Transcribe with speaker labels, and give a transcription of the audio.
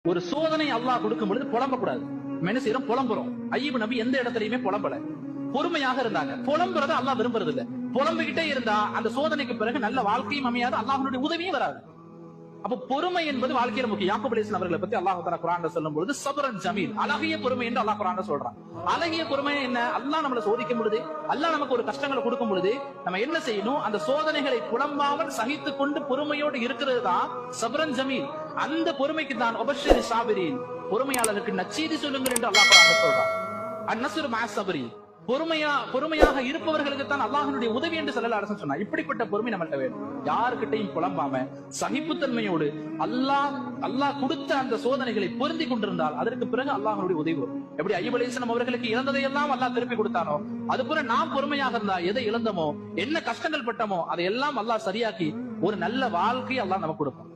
Speaker 1: ஒரு சோதனை அல்லாஹ் கொடுக்கும் பொழுது புலம்பக்கூடாது. மனுஷரும் புலம்புறோம். அய்யூப் நபி எந்த இடத்துலயுமே புலம்பல, பொறுமையாக இருந்தாங்க. புலம்புறத அல்லாஹ் விரும்புறது இல்ல. புலம்பிக்கிட்டே இருந்தா அந்த சோதனைக்கு பிறகு நல்ல வாழ்க்கையும் அமையாது, அல்லாஹ்வுடைய உதவியும் வராது. அப்ப பொறுமை என்பது வாழ்க்கையில முக்கியம். யாக்கூப் அலைஹிஸ்ஸலாம் அவர்களை பத்தி அல்லாஹ் தஆலா குர்ஆன்ல சொல்லும்போது சப்ரன் ஜமீல், அழகிய பொறுமை என்று அல்லாஹ் குர்ஆன்ல சொல்றான். அழகிய பொறுமை என்ன? அல்லாஹ் நம்மளை சோதிக்கும் பொழுது, அல்லாஹ் நமக்கு ஒரு கஷ்டங்களை கொடுக்கும் பொழுது நம்ம என்ன செய்யணும்? அந்த சோதனைகளை புலம்பாமல் சகித்துக் கொண்டு பொறுமையோடு இருக்கிறது தான் சப்ரன் ஜமீல். அந்த பொறுமைக்கு தான் உபஷ்ஷிரி சாபிரீன், பொறுமையாளருக்கு நற்செய்தி சொல்லுங்கள் என்று அல்லாஹ் குர்ஆன்ல சொல்றான். அன்-நஸ்ரு மஅ ஸப்ரி, பொறுமையாக இருப்பவர்களுக்கு தான் அல்லாஹ்வுடைய உதவி என்று ஸல்லல்லாஹு அலைஹி வஸல்லம் சொன்னார். இப்படிப்பட்ட பொறுமை நம்மள்ட்ட வேணும். யாருக்கிட்டையும் புலம்பாம சகிப்புத்தன்மையோடு அல்லாஹ் கொடுத்த அந்த சோதனைகளை பொருந்தி கொண்டிருந்தால் அதற்கு பிறகு அல்லாஹ்வுடைய உதவி வரும். எப்படி அய்யூப் அலைஹிஸ்ஸலாம் அவர்களுக்கு இழந்ததையெல்லாம் அல்லாஹ் திருப்பி கொடுத்தானோ, அதுபோல நாம் பொறுமையாக இருந்தா எதை இழந்தமோ, என்ன கஷ்டங்கள் பட்டமோ அதையெல்லாம் அல்லாஹ் சரியாக்கி ஒரு நல்ல வாழ்க்கையை அல்லாஹ் நமக்கு கொடுப்பான்.